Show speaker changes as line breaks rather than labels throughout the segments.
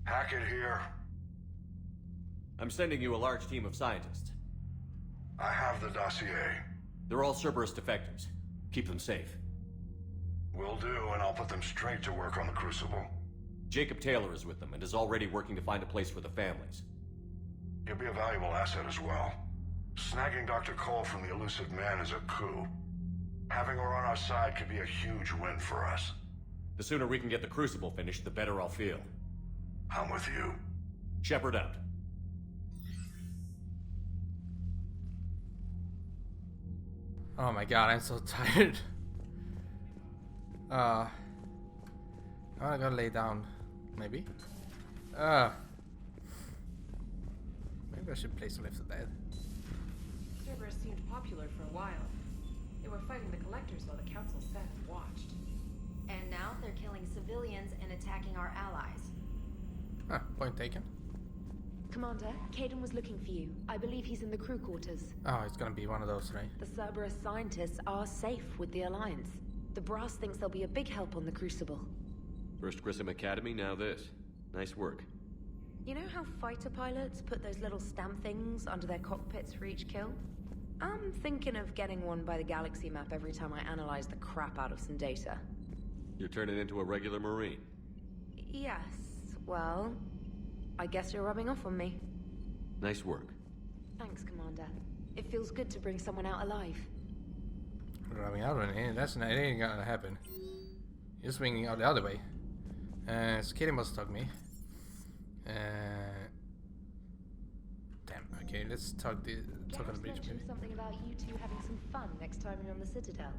Hackett here.
I'm sending you a large team of scientists.
I have the dossier.
They're all Cerberus defectors. Keep them safe.
Will do, and I'll put them straight to work on the Crucible.
Jacob Taylor is with them and is already working to find a place for the families.
He'll be a valuable asset as well. Snagging Dr. Cole from the elusive man is a coup. Having her on our side could be a huge win for us.
The sooner we can get the Crucible finished, the better I'll feel.
I'm with you.
Shepard out.
Oh my god, I'm so tired. I gotta lay down. Maybe? Maybe I should place Left 4 Dead.
Cerberus seemed popular for a while. They were fighting the Collectors while the Council sat and watched.
And now they're killing civilians and attacking our allies.
Huh, point taken.
Commander, Caden was looking for you. I believe he's in the crew quarters.
Oh, it's gonna be one of those, right?
The Cerberus scientists are safe with the Alliance. The brass thinks they'll be a big help on the Crucible.
First Grissom Academy, now this. Nice work.
You know how fighter pilots put those little stamp things under their cockpits for each kill? I'm thinking of getting one by the galaxy map every time I analyze the crap out of some data.
You're turning into a regular Marine.
Yes, well, I guess you're rubbing off on me.
Nice work.
Thanks, Commander. It feels good to bring someone out alive.
Rubbing out on it, that ain't gonna happen. You're swinging out the other way. So Katie must talk me. Damn, okay, let's talk on the bridge
mentioned
maybe.
something about you two having some fun next time you're on the Citadel.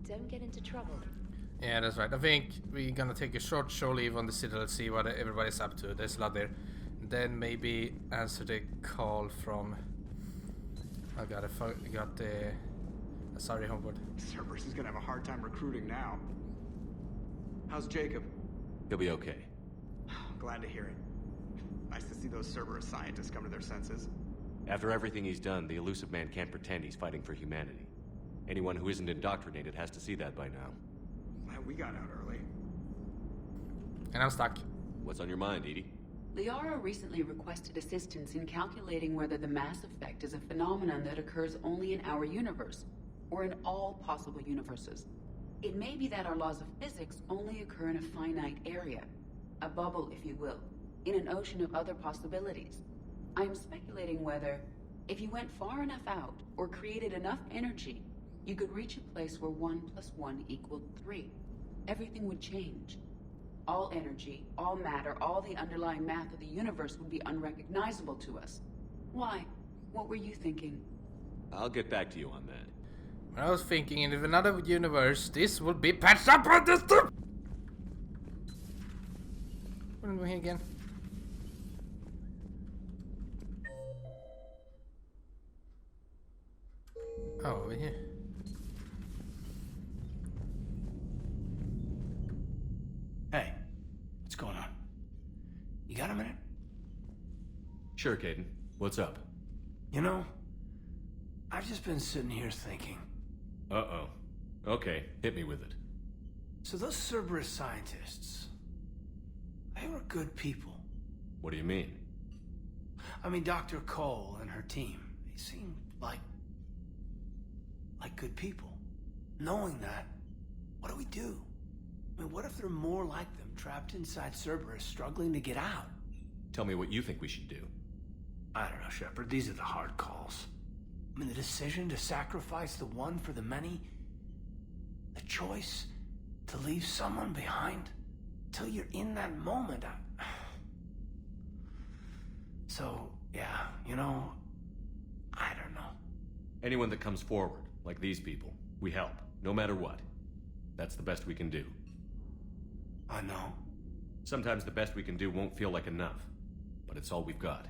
Don't get into trouble.
Yeah, that's right. I think we're gonna take a short show leave on the Citadel, see what everybody's up to. There's a lot there. Then maybe answer the call from... I got the... sorry, homeboard.
Cerberus is gonna have a hard time recruiting now. How's Jacob?
He'll be okay.
Glad to hear it. Nice to see those Cerberus scientists come to their senses.
After everything he's done, the elusive man can't pretend he's fighting for humanity. Anyone who isn't indoctrinated has to see that by now.
Glad we got out early.
And I'm stuck.
What's on your mind, Edie?
Liara recently requested assistance in calculating whether the mass effect is a phenomenon that occurs only in our universe, or in all possible universes. It may be that our laws of physics only occur in a finite area, a bubble, if you will, in an ocean of other possibilities. I am speculating whether, if you went far enough out, or created enough energy, you could reach a place where 1 + 1 = 3. Everything would change. All energy, all matter, all the underlying math of the universe would be unrecognizable to us. Why? What were you thinking?
I'll get back to you on that.
I was thinking, in another universe, this would be patched up on this stuff. What are we doing here again? Oh, over here.
Hey, what's going on? You got a minute?
Sure, Caden. What's up?
You know, I've just been sitting here thinking.
Uh-oh. Okay, hit me with it.
So those Cerberus scientists, they were good people.
What do you mean?
I mean, Dr. Cole and her team, they seemed like good people. Knowing that, what do we do? I mean, what if there are more like them trapped inside Cerberus struggling to get out?
Tell me what you think we should do.
I don't know, Shepard. These are the hard calls. I mean, the decision to sacrifice the one for the many, the choice to leave someone behind till you're in that moment. So, yeah, you know, I don't know.
Anyone that comes forward, like these people, we help, no matter what. That's the best we can do.
I know.
Sometimes the best we can do won't feel like enough, but it's all we've got.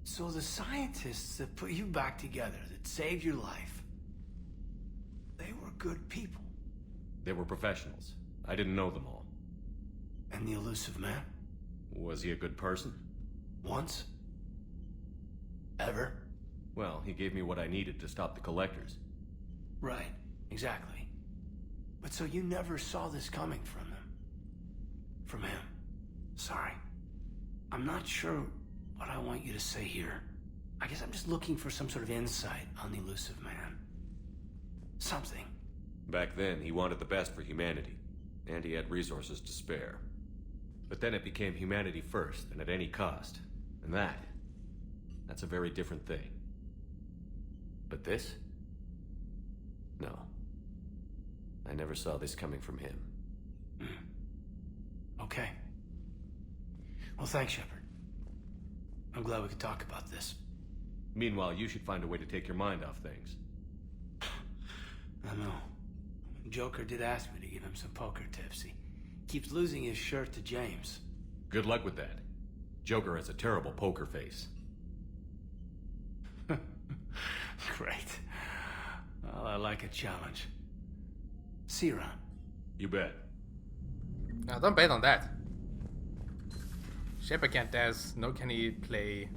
So the scientists that put you back together, that saved your life, they were good people.
They were professionals. I didn't know them all.
And the elusive man?
Was he a good person?
Once? Ever?
Well, he gave me what I needed to stop the Collectors.
Right, exactly. But so you never saw this coming from them? From him. Sorry. I'm not sure what I want you to say here. I guess I'm just looking for some sort of insight on the elusive man. Something.
Back then, he wanted the best for humanity, and he had resources to spare. But then it became humanity first, and at any cost. And that's a very different thing. But this? No. I never saw this coming from him.
Okay. Well, thanks, Shepard. I'm glad we could talk about this.
Meanwhile, you should find a way to take your mind off things.
I know. Joker did ask me to give him some poker tips. He keeps losing his shirt to James.
Good luck with that. Joker has a terrible poker face.
Great. Well, I like a challenge. See you around.
You bet.
No, don't bet on that. Shepard can't dance, nor can he play.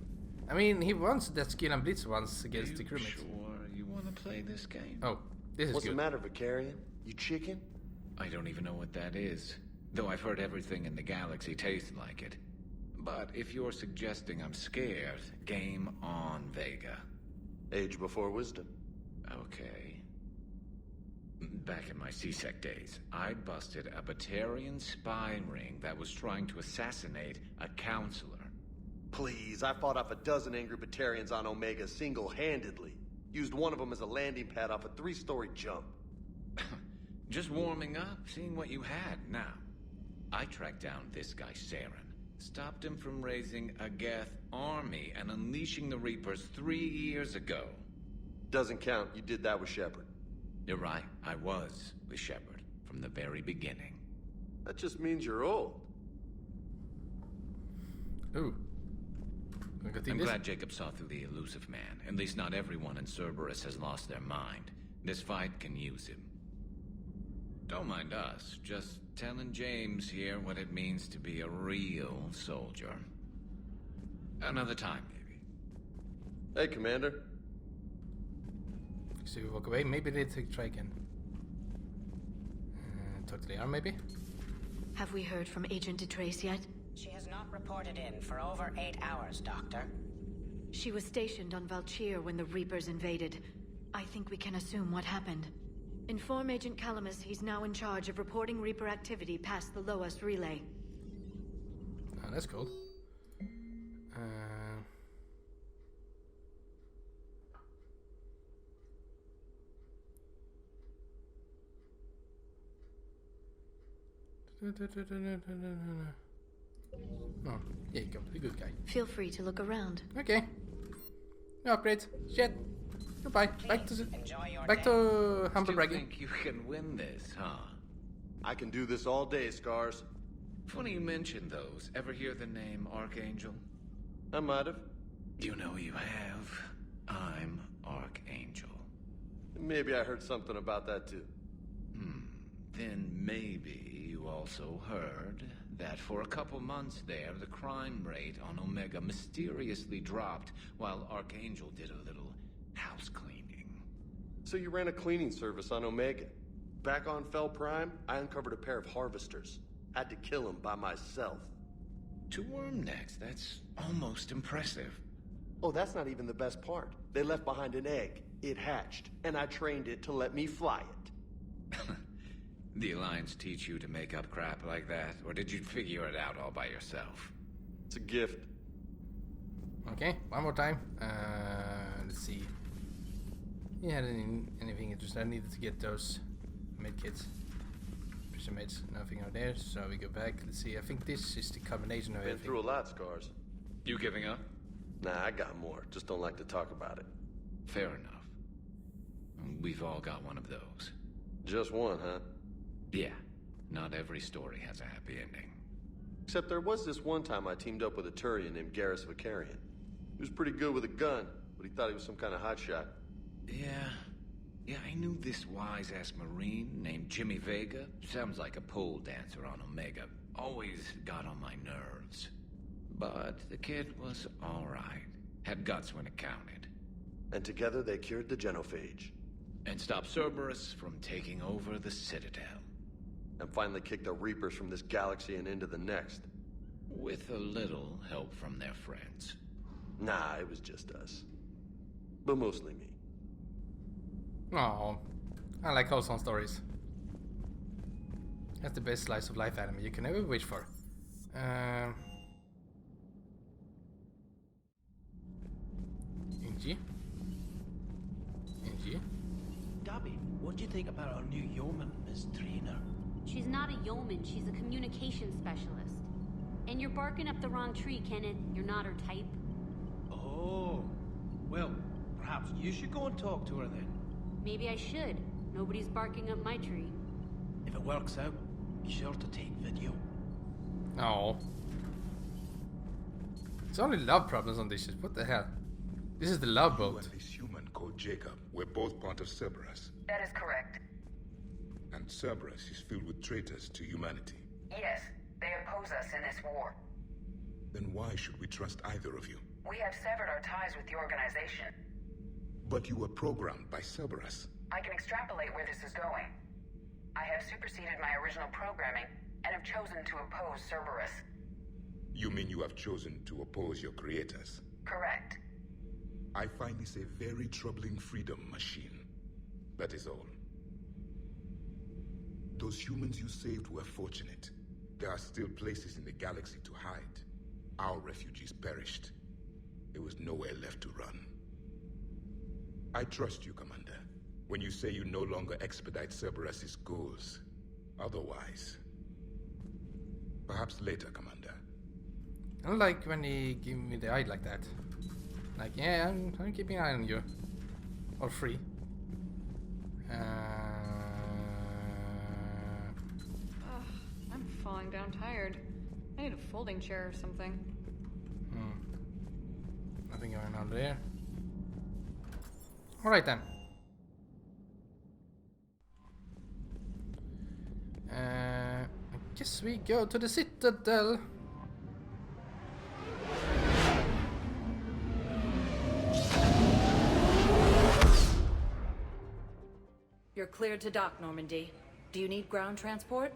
I mean, he wants that skill and blitz once against the crewmates.
Sure you want to play this game?
Oh, this is
What's
good.
the matter, Vicarian? You chicken?
I don't even know what that is, though I've heard everything in the galaxy tastes like it. But if you're suggesting I'm scared, game on, Vega.
Age before wisdom.
Okay. Back in my CSEC days, I busted a Batarian spy ring that was trying to assassinate a counselor.
Please, I fought off a dozen angry Batarians on Omega single-handedly. Used one of them as a landing pad off a 3-story jump.
Just warming up, seeing what you had. Now, I tracked down this guy, Saren. Stopped him from raising a Geth army and unleashing the Reapers 3 years ago.
Doesn't count. You did that with Shepard.
You're right, I was with Shepard from the very beginning.
That just means you're old.
Ooh.
I'm glad Jacob saw through the elusive man. At least not everyone in Cerberus has lost their mind. This fight can use him. Don't mind us, just telling James here what it means to be a real soldier. Another time, maybe.
Hey, Commander.
So we walk away. Maybe they try again. Talk to the arm, maybe?
Have we heard from Agent DeTrace yet?
She has not reported in for over 8 hours, Doctor.
She was stationed on Valchir when the Reapers invaded. I think we can assume what happened. Inform Agent Calamus he's now in charge of reporting Reaper activity past the lowest relay.
Oh, that's cool. Oh, here you go, the good guy.
Feel free to look around.
Okay. No upgrades. Shit. Goodbye. Back to humble
Still
bragging.
think you can win this, huh?
I can do this all day, Scars.
Funny you mentioned those. Ever hear the name Archangel?
I might have.
You know you have. I'm Archangel.
Maybe I heard something about that too.
Then maybe you also heard that for a couple months there, the crime rate on Omega mysteriously dropped while Archangel did a little house cleaning.
So you ran a cleaning service on Omega. Back on Fel Prime, I uncovered a pair of harvesters. Had to kill them by myself.
2 worm necks, that's almost impressive.
Oh, that's not even the best part. They left behind an egg. It hatched, and I trained it to let me fly it.
The Alliance teach you to make up crap like that, or did you figure it out all by yourself?
It's a gift.
Okay, one more time. Let's see. You had anything interesting? I needed to get those medkits. Prison meds, nothing out there, so we go back. Let's see, I think this is the combination of
Been
everything.
through a lot, Scars.
You giving up?
Nah, I got more. Just don't like to talk about it.
Fair enough. We've all got one of those.
Just one, huh?
Yeah, not every story has a happy ending.
Except there was this one time I teamed up with a Turian named Garrus Vicarian. He was pretty good with a gun, but he thought he was some kind of hotshot.
Yeah, I knew this wise-ass Marine named Jimmy Vega. Sounds like a pole dancer on Omega. Always got on my nerves. But the kid was alright. Had guts when it counted.
And together they cured the genophage.
And stopped Cerberus from taking over the Citadel.
and finally kick the Reapers from this galaxy and into the next.
With a little help from their friends.
Nah, it was just us. But mostly me.
Oh, I like wholesome stories. That's the best slice of life anime you can ever wish for. Inji?
Dobby, what do you think about our new yeoman, Miss Trina?
She's not a yeoman, she's a communication specialist. And you're barking up the wrong tree, Kenneth. You're not her type.
Oh, well, perhaps you should go and talk to her then.
Maybe I should. Nobody's barking up my tree.
If it works out, be sure to take video.
Oh. It's only love problems on this shit. What the hell? This is the love boat.
You and this human called Jacob were both part of Cerberus.
That is correct.
And Cerberus is filled with traitors to humanity.
Yes, they oppose us in this war.
Then why should we trust either of you?
We have severed our ties with the organization.
But you were programmed by Cerberus.
I can extrapolate where this is going. I have superseded my original programming and have chosen to oppose Cerberus.
You mean you have chosen to oppose your creators?
Correct.
I find this a very troubling freedom machine. That is all. Those humans you saved were fortunate. There are still places in the galaxy to hide. Our refugees perished. There was nowhere left to run. I trust you, Commander, when you say you no longer expedite Cerberus's goals. Otherwise... Perhaps later, Commander.
I don't like when he give me the eye like that. Like, yeah, I'm keeping an eye on you. Or free.
I'm falling down tired. I need a folding chair or something.
Nothing going on there. Alright then. I guess we go to the Citadel.
You're cleared to dock, Normandy. Do you need ground transport?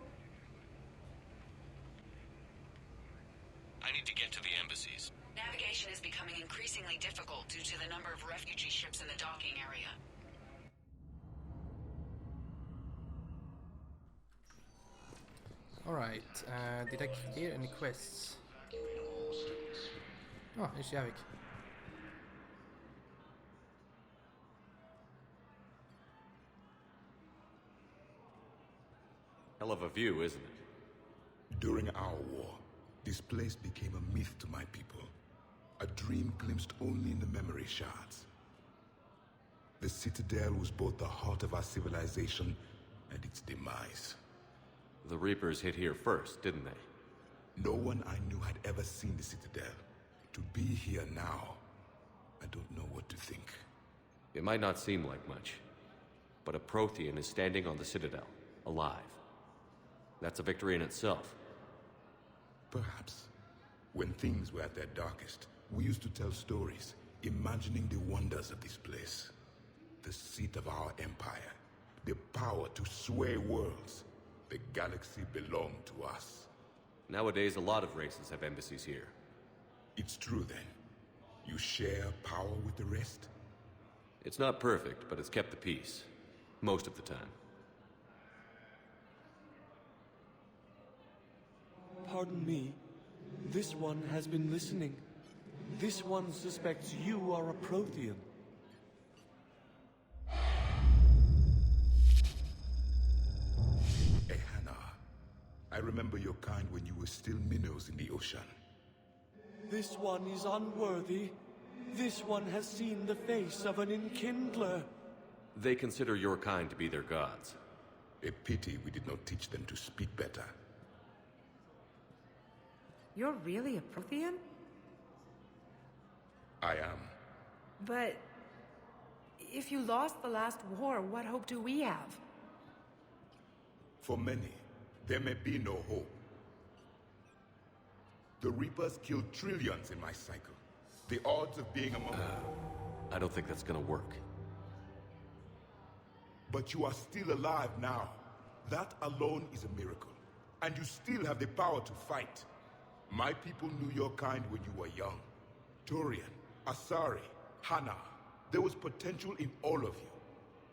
I need to get to the embassies.
Navigation is becoming increasingly difficult due to the number of refugee ships in the docking area.
Alright, did I clear any quests? Oh, here's Javik.
Hell of a view, isn't it?
During our war, this place became a myth to my people. A dream glimpsed only in the memory shards. The Citadel was both the heart of our civilization and its demise.
The Reapers hit here first, didn't they?
No one I knew had ever seen the Citadel. To be here now, I don't know what to think.
It might not seem like much, but a Prothean is standing on the Citadel, alive. That's a victory in itself.
Perhaps. When things were at their darkest, we used to tell stories, imagining the wonders of this place. The seat of our empire, the power to sway worlds. The galaxy belonged to us.
Nowadays, a lot of races have embassies here.
It's true then. You share power with the rest?
It's not perfect, but it's kept the peace. Most of the time.
Pardon me. This one has been listening. This one suspects you are a Prothean.
Ehana. I remember your kind when you were still minnows in the ocean.
This one is unworthy. This one has seen the face of an enkindler.
They consider your kind to be their gods.
A pity we did not teach them to speak better.
You're really a Prothean?
I am.
But if you lost the last war, what hope do we have?
For many, there may be no hope. The Reapers killed trillions in my cycle. The odds of being among them.
I don't think that's gonna work.
But you are still alive now. That alone is a miracle. And you still have the power to fight. My people knew your kind when you were young. Dorian, Asari, Hannah. There was potential in all of you.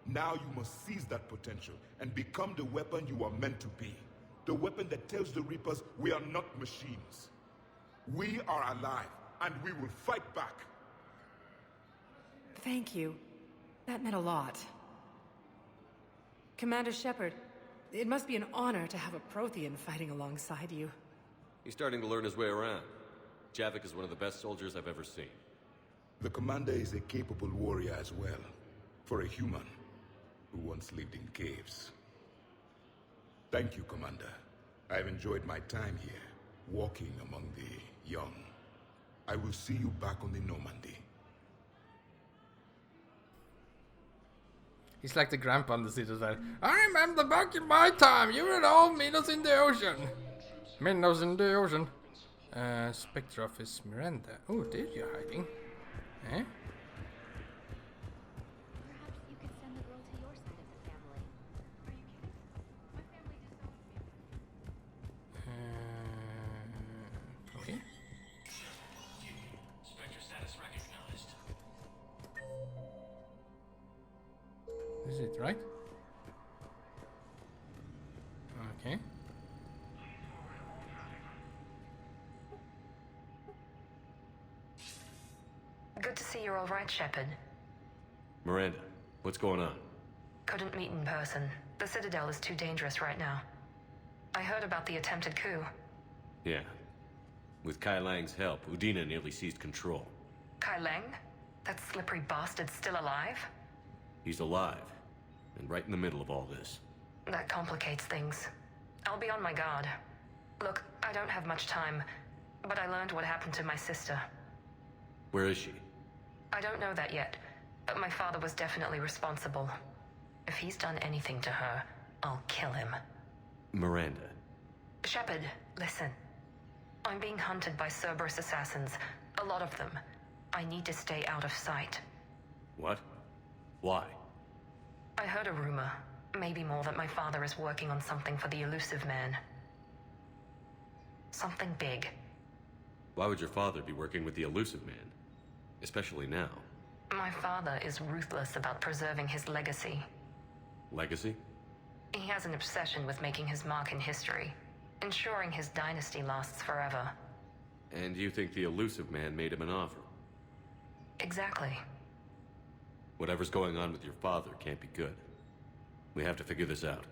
Now you must seize that potential and become the weapon you are meant to be. The weapon that tells the Reapers we are not machines. We are alive, and we will fight back.
Thank you. That meant a lot. Commander Shepard, it must be an honor to have a Prothean fighting alongside you.
He's starting to learn his way around. Javik is one of the best soldiers I've ever seen.
The commander is a capable warrior as well, for a human who once lived in caves. Thank you, Commander. I've enjoyed my time here, walking among the young. I will see you back on the Normandy.
He's like the grandpa on the Citadel. I remember back in my time, you were all minnows in the ocean. Minnows in the ocean. Spectre Office Miranda. Oh, there you're hiding. Eh?
Perhaps you could send the girl to your side of the family. Are you kidding? My family disowned me.
Okay.
Spectre status recognized.
Is it right? Okay.
Good to see you're all right, Shepard.
Miranda, what's going on?
Couldn't meet in person. The Citadel is too dangerous right now. I heard about the attempted coup.
Yeah. With Kai Lang's help, Udina nearly seized control.
Kai Lang? That slippery bastard's still alive?
He's alive, and right in the middle of all this.
That complicates things. I'll be on my guard. Look, I don't have much time, but I learned what happened to my sister.
Where is she?
I don't know that yet, but my father was definitely responsible. If he's done anything to her, I'll kill him.
Miranda.
Shepard, listen. I'm being hunted by Cerberus assassins. A lot of them. I need to stay out of sight.
What? Why?
I heard a rumor, maybe more, that my father is working on something for the Elusive Man. Something big.
Why would your father be working with the Elusive Man? Especially now.
My father is ruthless about preserving his legacy.
Legacy?
He has an obsession with making his mark in history, ensuring his dynasty lasts forever.
And you think the Elusive Man made him an offer?
Exactly.
Whatever's going on with your father can't be good. We have to figure this out.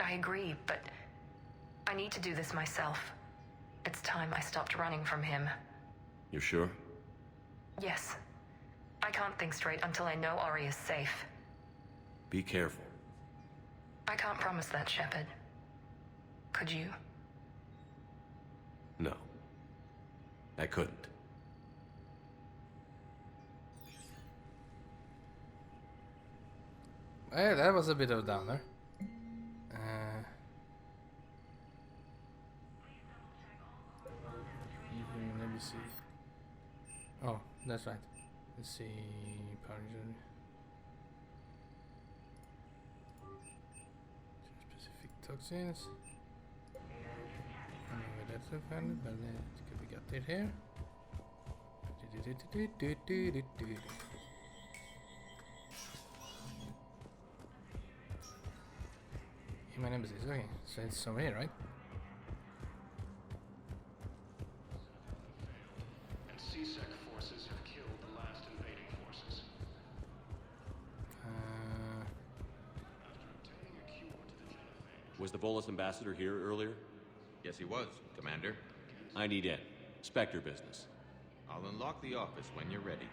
I agree, but I need to do this myself. It's time I stopped running from him.
You're sure?
Yes. I can't think straight until I know Ori is safe.
Be careful.
I can't promise that, Shepard. Could you?
No. I couldn't.
Hey, that was a bit of a downer. Let me see. Oh, that's right. Let's see. Specific toxins. I don't know where that's found, but we got it here. Human embassies. Okay, so it's over here, right?
Forces have killed the last invading forces.
Was the Volus ambassador here earlier?
Yes, he was, Commander.
I need in. Spectre business.
I'll unlock the office when you're ready.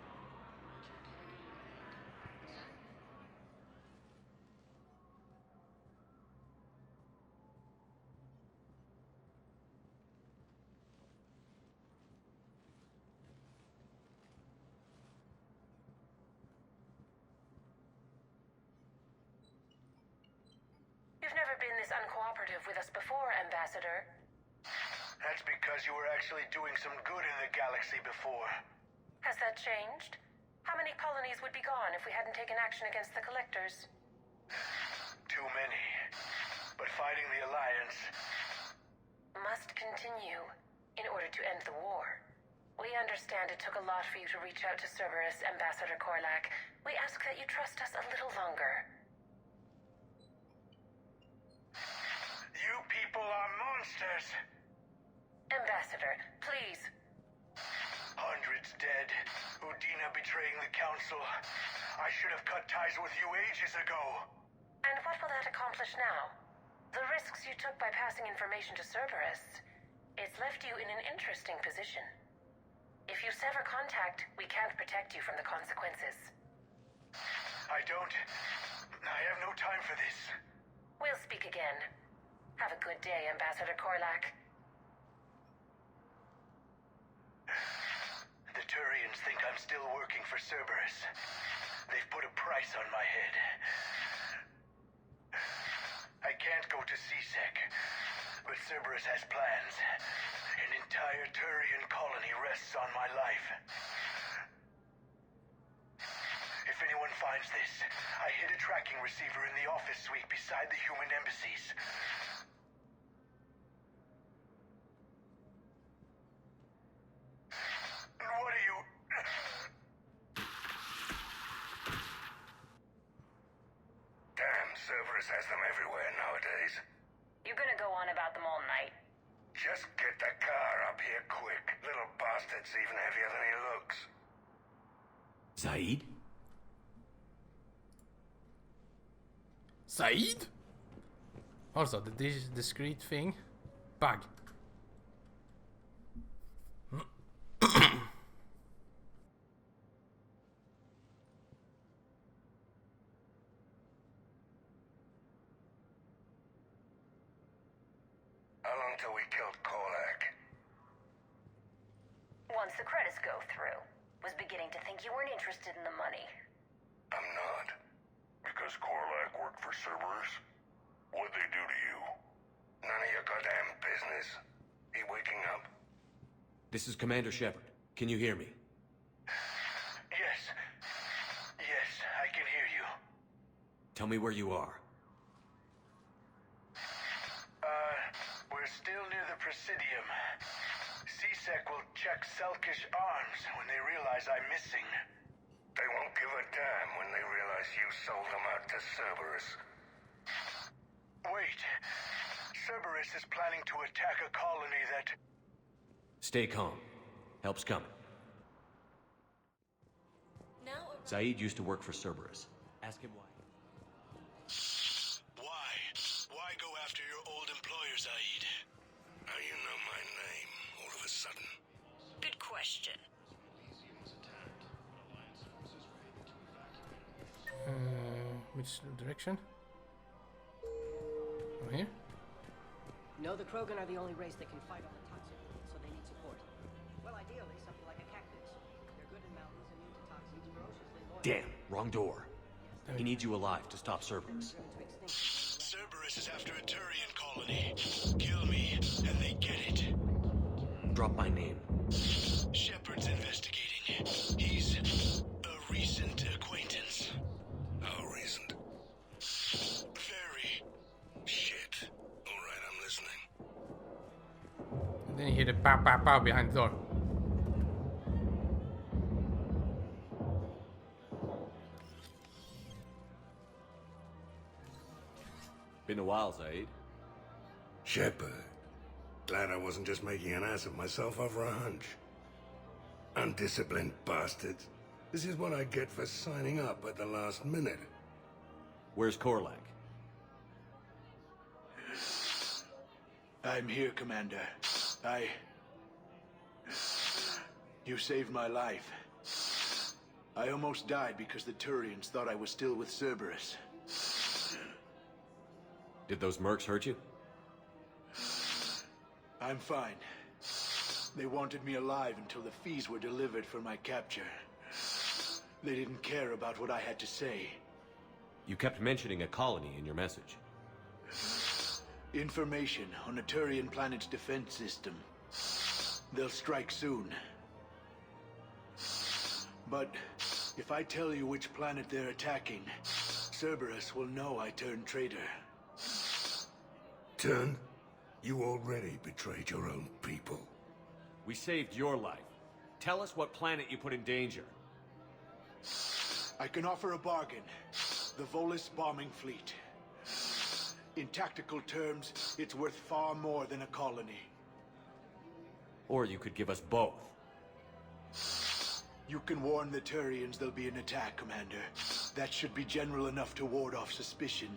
You've never been this uncooperative with us before, Ambassador.
That's because you were actually doing some good in the galaxy before.
Has that changed? How many colonies would be gone if we hadn't taken action against the Collectors?
Too many. but fighting the Alliance
must continue in order to end the war. We understand it took a lot for you to reach out to Cerberus, Ambassador Korlak. We ask that you trust us a little longer.
You people are monsters!
Ambassador, please.
Hundreds dead. Udina betraying the Council. I should have cut ties with you ages ago.
And what will that accomplish now? The risks you took by passing information to Cerberus, it's left you in an interesting position. If you sever contact, we can't protect you from the consequences.
I have no time for this.
We'll speak again. Have a good day, Ambassador Korlak.
The Turians think I'm still working for Cerberus. They've put a price on my head. I can't go to CSEC, but Cerberus has plans. An entire Turian colony rests on my life. If anyone finds this, I hid a tracking receiver in the office suite beside the human embassies. What are you... Damn, Cerberus has them everywhere nowadays.
You're gonna go on about them all night.
Just get the car up here quick. Little bastard's even heavier than he looks.
Saeed?
Saeed? Also, the discreet thing. Bug.
How long till we killed Korlak?
Once the credits go through, was beginning to think you weren't interested in the money.
I'm not. Because Korlak worked for Cerberus? What'd they do to you? None of your goddamn business. He waking up?
This is Commander Shepard. Can you hear me?
Yes. Yes, I can hear you.
Tell me where you are.
We're still near the Presidium. CSEC will check Selkish arms when they realize I'm missing. They won't give a damn when they realize you sold them out to Cerberus. Wait. Cerberus is planning to attack a colony that...
Stay calm. Help's coming.
Now
Saeed used to work for Cerberus. Ask him why.
Why go after your old employer, Zaid? How you know my name all of a sudden?
Good question.
Which direction? Oh, here?
No, the Krogan are the only race that can fight on the toxic, so they need support. Well, ideally, something like a cactus. They're good in mountains, immune to toxins, ferociously loyal.
Damn, wrong door. He needs you alive to stop Cerberus.
Cerberus is after a Turian colony. Kill me, and they get it.
Drop my name.
Shepard's investigating. He's a recent acquaintance. How recent? Very. Shit. Alright, I'm listening.
And then you hear the pow pow pow behind the door.
Been a while, Zaid.
Shepard. Glad I wasn't just making an ass of myself over a hunch. Undisciplined bastards. This is what I get for signing up at the last minute.
Where's Korlak?
I'm here, Commander. You saved my life. I almost died because the Turians thought I was still with Cerberus.
Did those mercs hurt you?
I'm fine. They wanted me alive until the fees were delivered for my capture. They didn't care about what I had to say.
You kept mentioning a colony in your message.
Information on a Turian planet's defense system. They'll strike soon. But if I tell you which planet they're attacking, Cerberus will know I turned traitor.
Turned? You already betrayed your own people.
We saved your life. Tell us what planet you put in danger.
I can offer a bargain. The Volus bombing fleet. In tactical terms, it's worth far more than a colony.
Or you could give us both.
You can warn the Turians there'll be an attack, Commander. That should be general enough to ward off suspicion.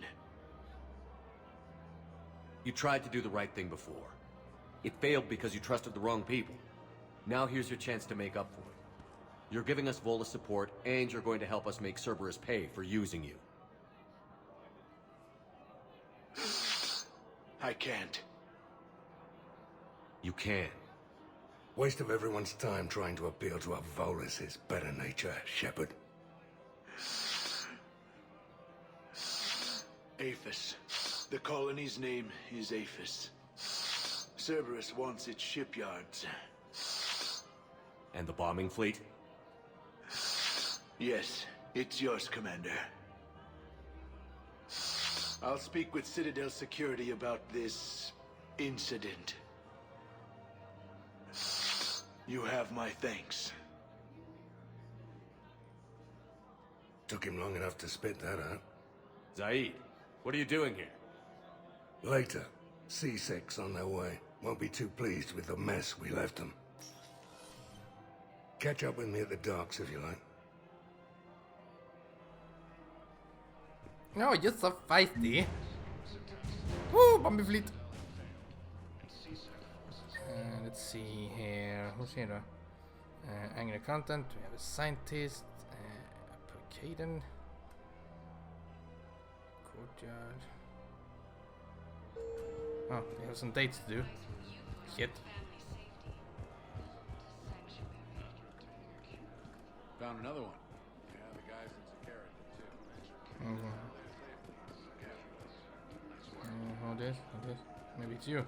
You tried to do the right thing before. It failed because you trusted the wrong people. Now here's your chance to make up for it. You're giving us Volus support, and you're going to help us make Cerberus pay for using you.
I can't.
You can.
Waste of everyone's time trying to appeal to a Volus' better nature, Shepard.
Aphis. The colony's name is Aphis. Cerberus wants its shipyards.
And the bombing fleet?
Yes, it's yours, Commander. I'll speak with Citadel Security about this incident. You have my thanks.
Took him long enough to spit that out.
Zaid, what are you doing here?
Later. C6 on their way. Won't be too pleased with the mess we left them. Catch up with me at the docks if you like.
No, you're so feisty. Woo, bombing fleet. Let's see here. Who's here? Angry content. We have a scientist. Caden. Courtyard. Oh, we have some dates to do. Shit.
Found another one. Yeah, the guys in Sakara did too.
Hold this. Maybe it's you.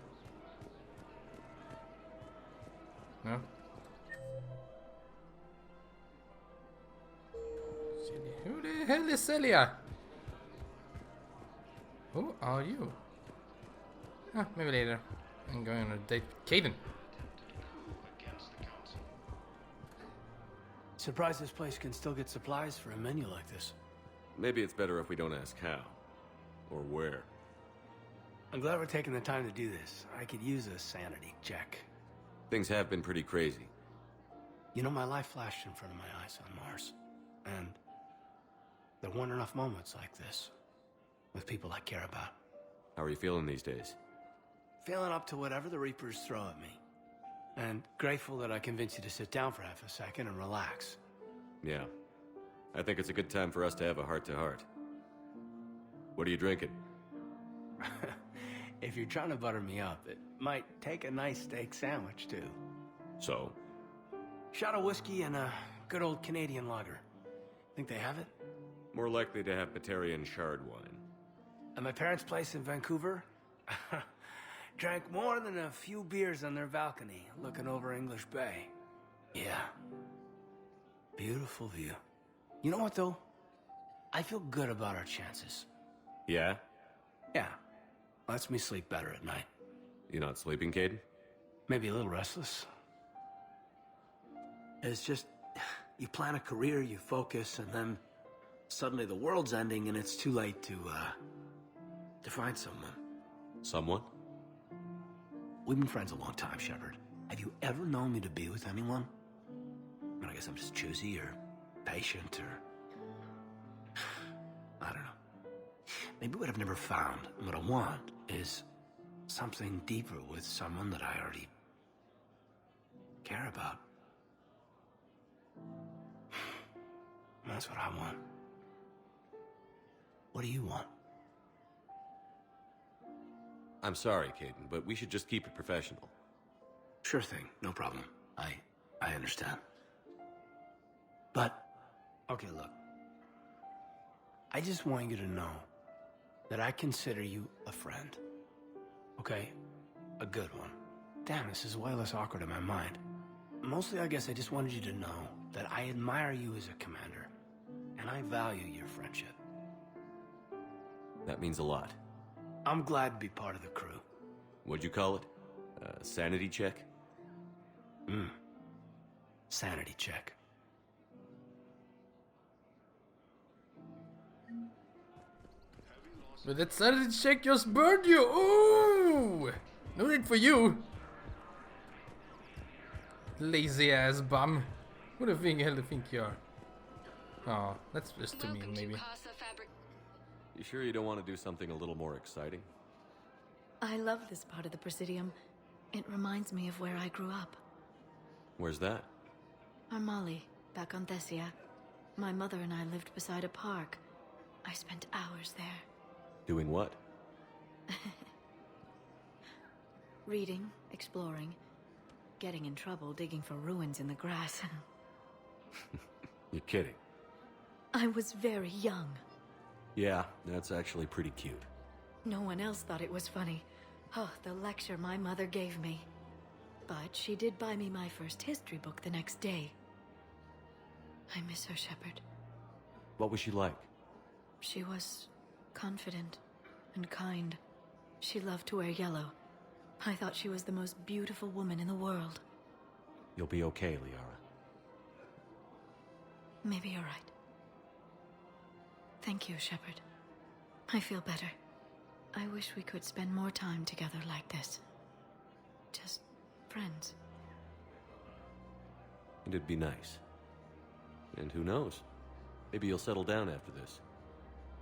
No? Celia. Who the hell is Celia? Who are you? Ah, maybe later. I'm going on a date with Caden.
Surprised this place can still get supplies for a menu like this.
Maybe it's better if we don't ask how. Or where.
I'm glad we're taking the time to do this. I could use a sanity check.
Things have been pretty crazy.
You know, my life flashed in front of my eyes on Mars. And there weren't enough moments like this. With people I care about.
How are you feeling these days?
Feeling up to whatever the Reapers throw at me. And grateful that I convinced you to sit down for half a second and relax.
Yeah. I think it's a good time for us to have a heart-to-heart. What are you drinking?
If you're trying to butter me up, it might take a nice steak sandwich, too.
So?
Shot of whiskey and a good old Canadian lager. Think they have it?
More likely to have Batarian shard wine.
At my parents' place in Vancouver, drank more than a few beers on their balcony, looking over English Bay. Yeah. Beautiful view. You know what, though? I feel good about our chances.
Yeah?
Yeah. Lets me sleep better at night.
You not sleeping, Caden?
Maybe a little restless. It's just, you plan a career, you focus, and then suddenly the world's ending and it's too late to find someone.
Someone?
We've been friends a long time, Shepard. Have you ever known me to be with anyone? I mean, I guess I'm just choosy or patient or... I don't know. Maybe what I've never found and what I want is something deeper with someone that I already care about. That's what I want. What do you want?
I'm sorry, Caden, but we should just keep it professional.
Sure thing, no problem. I understand. But, okay, look. I just want you to know that I consider you a friend. Okay? A good one. Damn, this is way less awkward in my mind. Mostly, I guess I just wanted you to know that I admire you as a commander, and I value your friendship.
That means a lot.
I'm glad to be part of the crew.
What'd you call it? Sanity check?
Sanity check.
But that sanity check just burned you! Ooh! No need for you! Lazy ass bum. Who the hell do you think you are? Oh, that's just to me, maybe.
You sure you don't want to do something a little more exciting?
I love this part of the Presidium. It reminds me of where I grew up.
Where's that?
Armali, back on Thessia. My mother and I lived beside a park. I spent hours there.
Doing what?
Reading, exploring, getting in trouble digging for ruins in the grass.
You're kidding.
I was very young.
Yeah, that's actually pretty cute.
No one else thought it was funny. Oh, the lecture my mother gave me. But she did buy me my first history book the next day. I miss her, Shepard.
What was she like?
She was confident and kind. She loved to wear yellow. I thought she was the most beautiful woman in the world.
You'll be okay, Liara.
Maybe you're right. Thank you, Shepard. I feel better. I wish we could spend more time together like this. Just friends.
It'd be nice. And who knows? Maybe you'll settle down after this.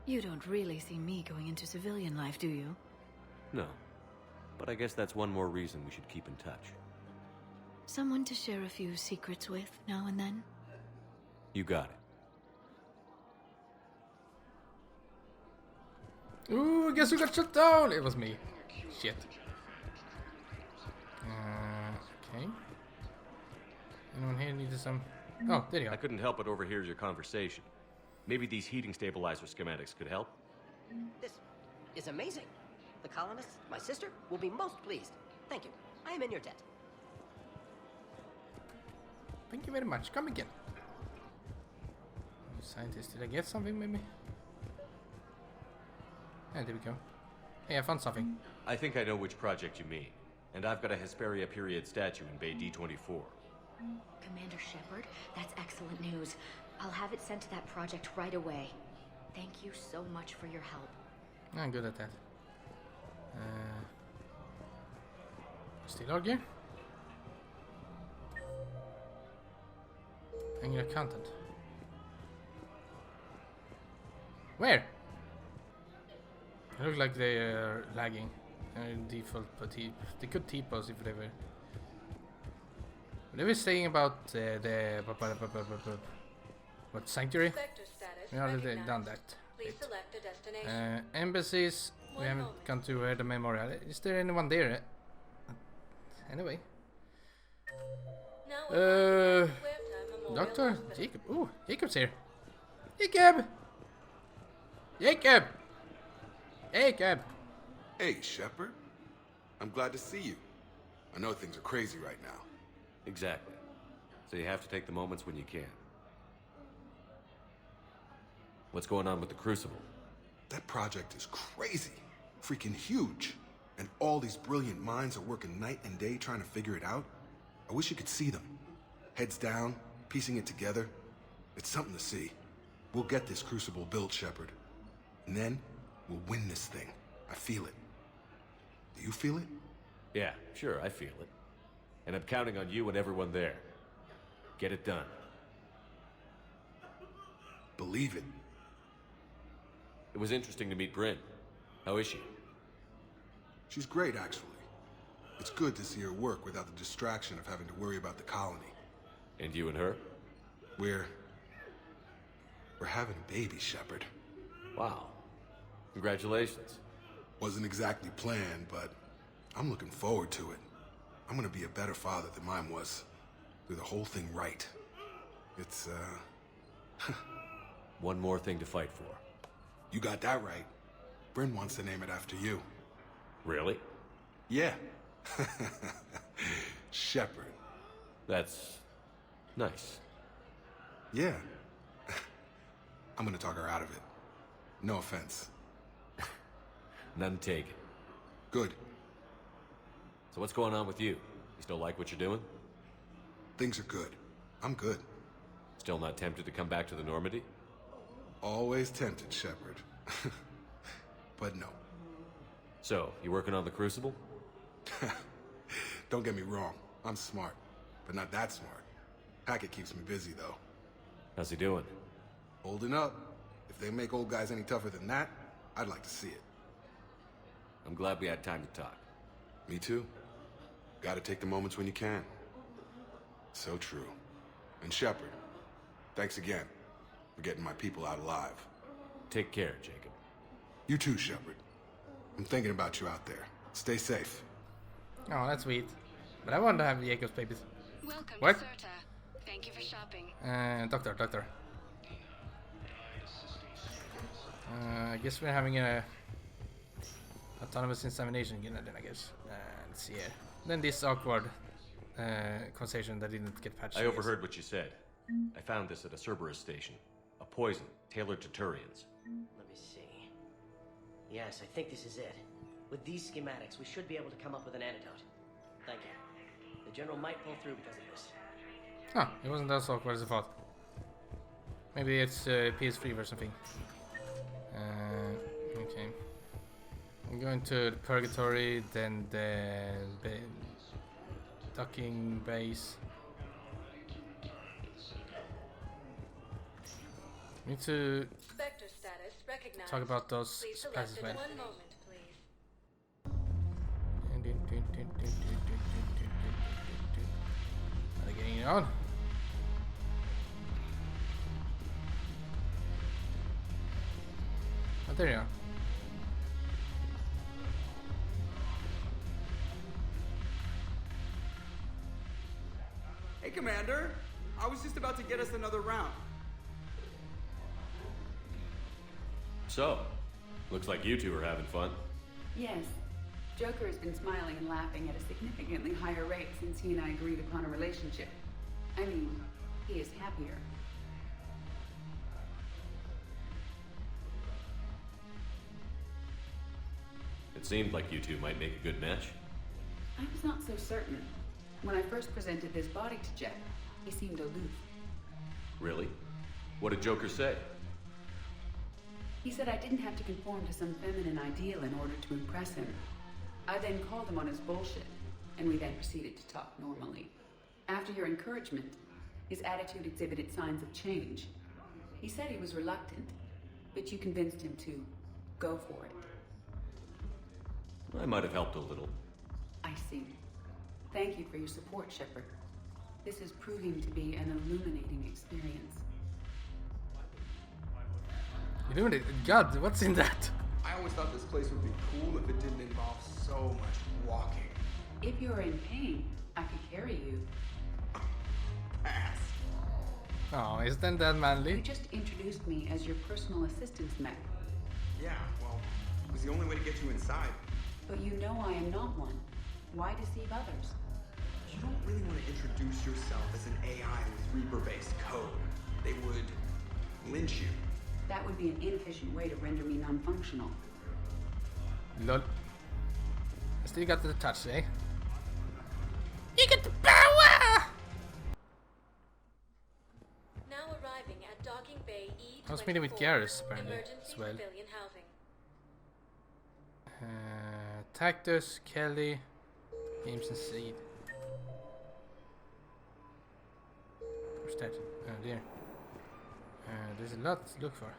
You don't really see me going into civilian life, do you?
No. But I guess that's one more reason we should keep in touch.
Someone to share a few secrets with now and then?
You got it.
Ooh, guess who got shut down? It was me. Shit. Okay. Anyone here needed some... Oh, there you go.
I couldn't help but overhear your conversation. Maybe these heating stabilizer schematics could help?
This is amazing. The colonists, my sister, will be most pleased. Thank you. I am in your debt.
Thank you very much. Come again. Scientist, did I get something maybe? Yeah, there we go. Hey, I found something.
I think I know which project you mean. And I've got a Hesperia period statue in Bay D24.
Commander Shepard, that's excellent news. I'll have it sent to that project right away. Thank you so much for your help.
I'm good at that. Still argue? And your content. Where? It looks like they are lagging. Default, but they could T-pose if they were. What are we saying about the what sanctuary? We already done that.
Please select a destination.
Embassies. We haven't gone to the memorial. Is there anyone there? Anyway. Doctor Jacob. Ooh, Jacob's here. Jacob. Jacob. Jacob.
Hey, Shepard. I'm glad to see you. I know things are crazy right now.
Exactly. So you have to take the moments when you can. What's going on with the Crucible?
That project is crazy. Freaking huge. And all these brilliant minds are working night and day trying to figure it out. I wish you could see them. Heads down, piecing it together. It's something to see. We'll get this Crucible built, Shepard. And then, we'll win this thing. I feel it. Do you feel it?
Yeah, sure, I feel it. And I'm counting on you and everyone there. Get it done.
Believe it.
It was interesting to meet Bryn. How is she?
She's great, actually. It's good to see her work without the distraction of having to worry about the colony.
And you and her?
We're having a baby, Shepard.
Wow. Congratulations.
Wasn't exactly planned, but I'm looking forward to it. I'm gonna be a better father than mine was. Do the whole thing right. It's,
One more thing to fight for.
You got that right. Bryn wants to name it after you.
Really?
Yeah. Shepard.
That's nice.
Yeah. I'm gonna talk her out of it. No offense.
None taken.
Good.
So what's going on with you? You still like what you're doing?
Things are good. I'm good.
Still not tempted to come back to the Normandy?
Always tempted, Shepard. But no.
So, you working on the Crucible?
Don't get me wrong. I'm smart, but not that smart. Hackett keeps me busy, though.
How's he doing?
Holding up. If they make old guys any tougher than that, I'd like to see it.
I'm glad we had time to talk.
Me too. Gotta take the moments when you can. So true. And Shepard, thanks again for getting my people out alive.
Take care, Jacob.
You too, Shepard. I'm thinking about you out there. Stay safe.
Oh, that's sweet. But I want to have Jacob's babies.
Welcome
What?
to Serta. Thank you for shopping.
Doctor. I guess we're having a autonomous insemination again, then I guess. Let's see here. Then this awkward conversation that didn't get patched.
I overheard what you said. I found this at a Cerberus station. A poison tailored to Turians.
Let me see. Yes, I think this is it. With these schematics, we should be able to come up with an antidote. Thank you. The General might pull through because of this.
Huh, it wasn't that awkward as I thought. Maybe it's PS3 or something. Okay. I'm going to the Purgatory, then the docking base. Need to
Vector status recognized.
talk about those
Please select
passes
it.
well.
1 moment, please.
Are they getting it on? Oh, there you are.
Hey, Commander. I was just about to get us another round.
So, looks like you two are having fun.
Yes. Joker has been smiling and laughing at a significantly higher rate since he and I agreed upon a relationship. I mean, he is happier.
It seemed like you two might make a good match.
I was not so certain. When I first presented this body to Jet, he seemed aloof.
Really? What did Joker say?
He said I didn't have to conform to some feminine ideal in order to impress him. I then called him on his bullshit, and we then proceeded to talk normally. After your encouragement, his attitude exhibited signs of change. He said he was reluctant, but you convinced him to go for it.
I might have helped a little.
I see. Thank you for your support, Shepard. This is proving to be an illuminating experience.
Illuminated? God, what's in that?
I always thought this place would be cool if it didn't involve so much walking.
If you're in pain, I could carry you.
Pass.
Oh, isn't that manly?
You just introduced me as your personal assistance mech.
Yeah, well, it was the only way to get you inside.
But you know I am not one. Why deceive others?
You don't really want to introduce yourself as an AI with Reaper-based code. They would lynch you.
That would be an inefficient way to render me non-functional.
Lol. I still got the touch, eh? You get the power!
Now arriving at docking bay E24.
I was meeting with Garrus, apparently,
Emergency
as well.
civilian housing.
Tactus, Kelly, Games and Seed. Where's that? Oh dear. There's a lot to look for.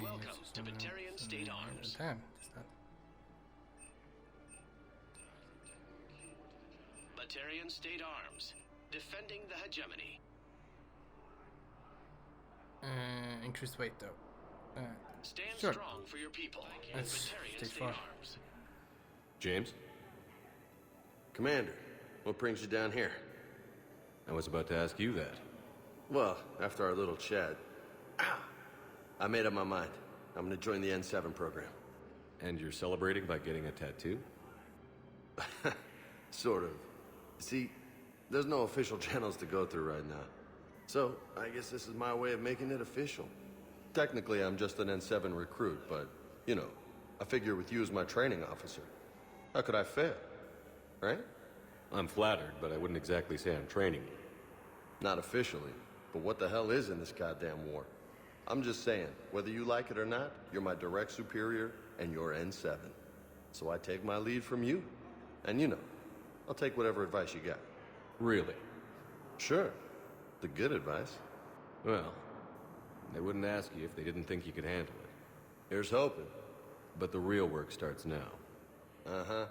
Welcome to Batarian State Arms.
Damn, it's not.
Batarian State Arms, defending the hegemony.
Increased weight though.
Stand
sure.
strong for your people.
Let's
Batarian
stay
State
far.
Arms.
James?
Commander, what brings you down here?
I was about to ask you that.
Well, after our little chat, I made up my mind. I'm gonna join the N7 program.
And you're celebrating by getting a tattoo?
Sort of. See, there's no official channels to go through right now. So, I guess this is my way of making it official. Technically, I'm just an N7 recruit, but, you know, I figure with you as my training officer, how could I fail? Right?
I'm flattered, but I wouldn't exactly say I'm training you.
Not officially, but what the hell is in this goddamn war? I'm just saying, whether you like it or not, you're my direct superior, and you're N7. So I take my lead from you. And you know, I'll take whatever advice you got.
Really?
Sure. The good advice.
Well, they wouldn't ask you if they didn't think you could handle it.
Here's hoping.
But the real work starts now.
Uh-huh.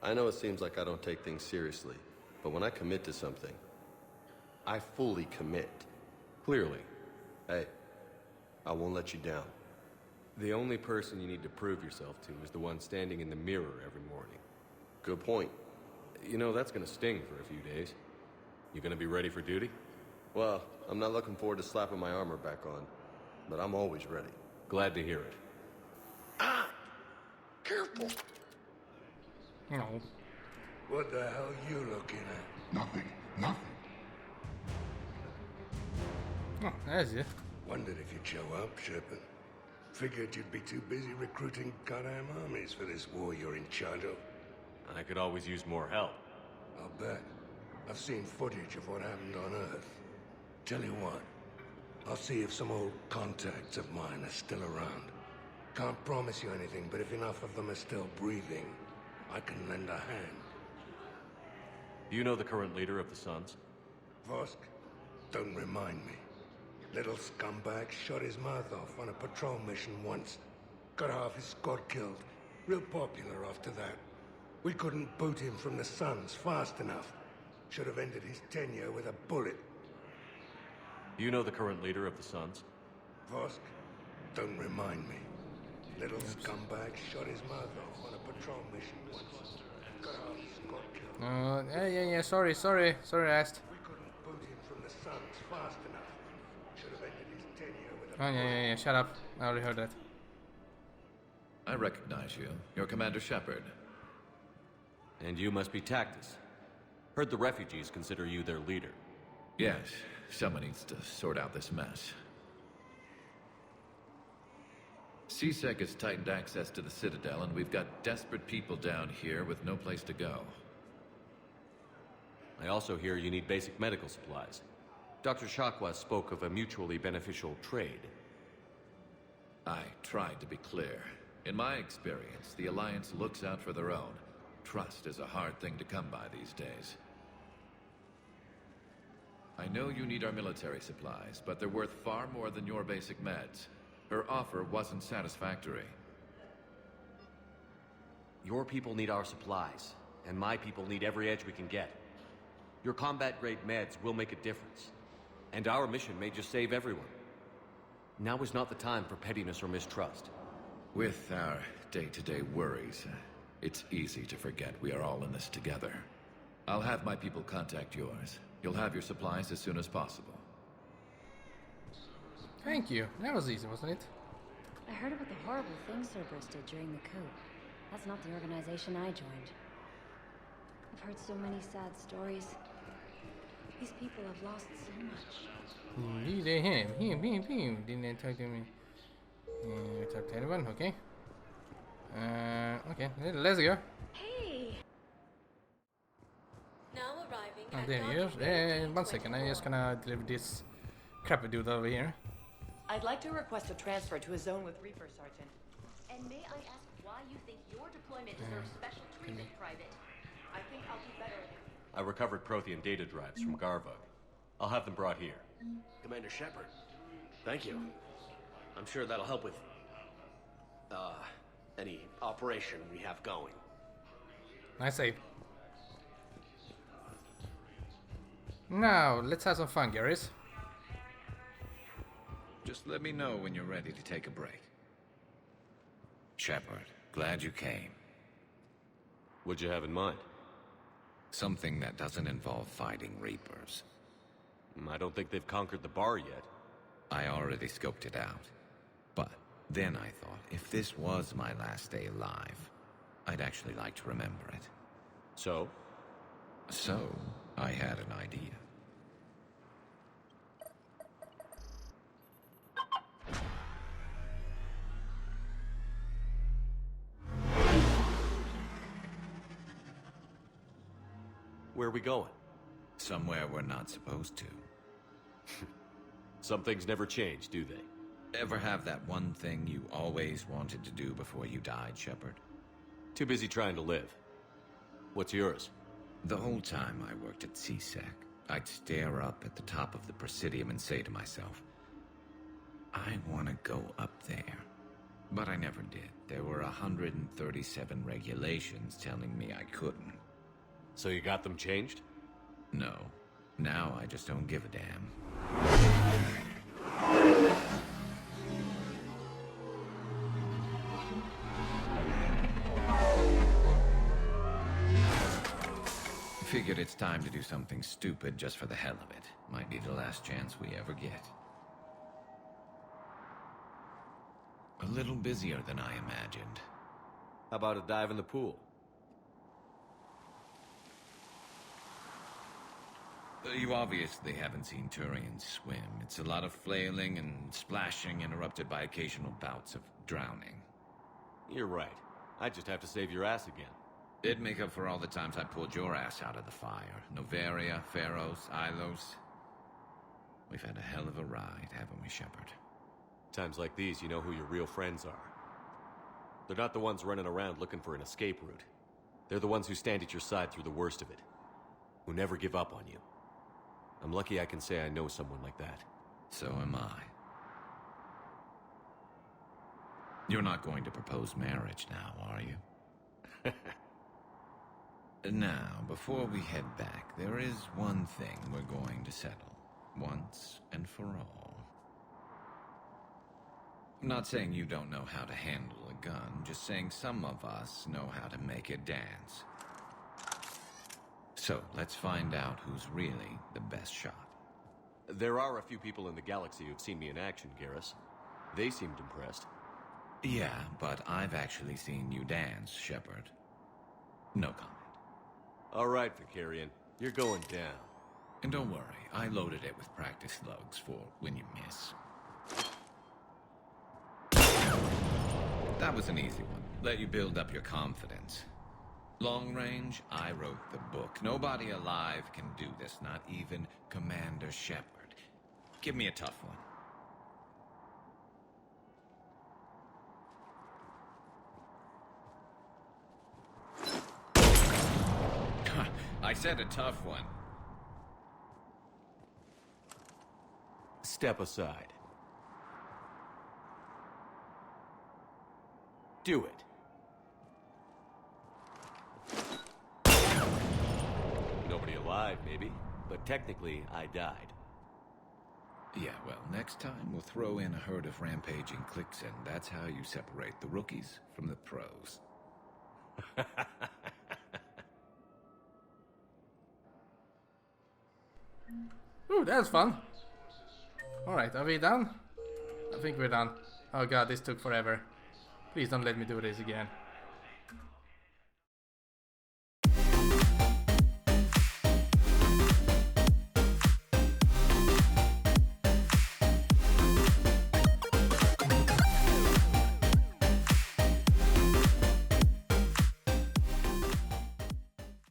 I know it seems like I don't take things seriously, but when I commit to something, I fully commit.
Clearly.
Hey, I won't let you down.
The only person you need to prove yourself to is the one standing in the mirror every morning.
Good point.
You know, that's gonna sting for a few days. You gonna be ready for duty?
Well, I'm not looking forward to slapping my armor back on, but I'm always ready.
Glad to hear it.
Ah! Careful!
No.
What the hell are you looking at?
Nothing. Nothing.
Oh, there's it.
Wondered if you'd show up, Shepard. Figured you'd be too busy recruiting goddamn armies for this war you're in charge of.
I could always use more help.
I'll bet. I've seen footage of what happened on Earth. Tell you what, I'll see if some old contacts of mine are still around. Can't promise you anything, but if enough of them are still breathing, I can lend a hand.
Do you know the current leader of the Suns?
Vosk? Don't remind me. Little scumbag shot his mouth off on a patrol mission once. Got half his squad killed. Real popular after that. We couldn't boot him from the Suns fast enough. Should have ended his tenure with a bullet.
Do you know the current leader of the Suns?
Vosk? Don't remind me. Little scumbag shot his mouth off on a patrol mission once. Got half his squad killed.
Yeah, sorry, I asked.
We couldn't boot him from the Suns fast enough. Should have ended his tenure with a
Oh, yeah, shut up. I already heard that.
I recognize you. You're Commander Shepard.
And you must be Tactus. Heard the refugees consider you their leader.
Yes, someone needs to sort out this mess. CSEC has tightened access to the Citadel, and we've got desperate people down here with no place to go.
I also hear you need basic medical supplies. Dr. Shakwa spoke of a mutually beneficial trade.
I tried to be clear. In my experience, the Alliance looks out for their own. Trust is a hard thing to come by these days. I know you need our military supplies, but they're worth far more than your basic meds. Her offer wasn't satisfactory.
Your people need our supplies, and my people need every edge we can get. Your combat-grade meds will make a difference, and our mission may just save everyone. Now is not the time for pettiness or mistrust.
With our day-to-day worries, it's easy to forget we are all in this together. I'll have my people contact yours. You'll have your supplies as soon as possible.
Thank you. That was easy, wasn't it?
I heard about the horrible things Cerberus did during the coup. That's not the organization I joined. I've heard so many sad stories. These people have lost so much.
Him. Didn't talk to me. Talk to anyone? Okay. Okay, let's go.
Hey! Now arriving
Oh,
at
there he is. 1 second, I'm just gonna deliver this crappy dude over here.
I'd like to request a transfer to a zone with Reaper, Sergeant.
And may I ask why you think your deployment deserves special treatment, Private?
I think I'll do better.
I recovered Prothean data drives from Garvug. I'll have them brought here.
Commander Shepard, thank you. I'm sure that'll help with, any operation we have going.
Nice save. Now, let's have some fun, Garrus.
Just let me know when you're ready to take a break. Shepard, glad you came.
What'd you have in mind?
Something that doesn't involve fighting Reapers.
I don't think they've conquered the bar yet.
I already scoped it out. But then I thought, if this was my last day alive, I'd actually like to remember it.
So?
So, I had an idea.
Where are we going?
Somewhere we're not supposed to.
Some things never change, do they?
Ever have that one thing you always wanted to do before you died, Shepard?
Too busy trying to live. What's yours?
The whole time I worked at CSEC, I'd stare up at the top of the Presidium and say to myself, I want to go up there. But I never did. There were 137 regulations telling me I couldn't.
So you got them changed?
No. Now I just don't give a damn. Figured it's time to do something stupid just for the hell of it. Might be the last chance we ever get. A little busier than I imagined.
How about a dive in the pool?
You obviously haven't seen Turians swim. It's a lot of flailing and splashing, interrupted by occasional bouts of drowning.
You're right. I just have to save your ass again.
It'd make up for all the times I pulled your ass out of the fire. Noveria, Pharos, Ilos. We've had a hell of a ride, haven't we, Shepard?
Times like these, you know who your real friends are. They're not the ones running around looking for an escape route. They're the ones who stand at your side through the worst of it. Who never give up on you. I'm lucky I can say I know someone like that.
So am I. You're not going to propose marriage now, are you? Now, before we head back, there is one thing we're going to settle. Once and for all. I'm not saying you don't know how to handle a gun, just saying some of us know how to make it dance. So, let's find out who's really the best shot.
There are a few people in the galaxy who've seen me in action, Garrus. They seemed impressed.
Yeah, but I've actually seen you dance, Shepard. No comment.
All right, Vicarian. You're going down.
And don't worry, I loaded it with practice slugs for when you miss. That was an easy one. Let you build up your confidence. Long range, I wrote the book. Nobody alive can do this, not even Commander Shepard. Give me a tough one. I said a tough one.
Step aside. Do it. Nobody alive, maybe, but technically, I died.
Yeah, well, next time we'll throw in a herd of rampaging cliques, and that's how you separate the rookies from the pros.
Ooh, that was fun. Alright, are we done? I think we're done. Oh god, this took forever. Please don't let me do this again.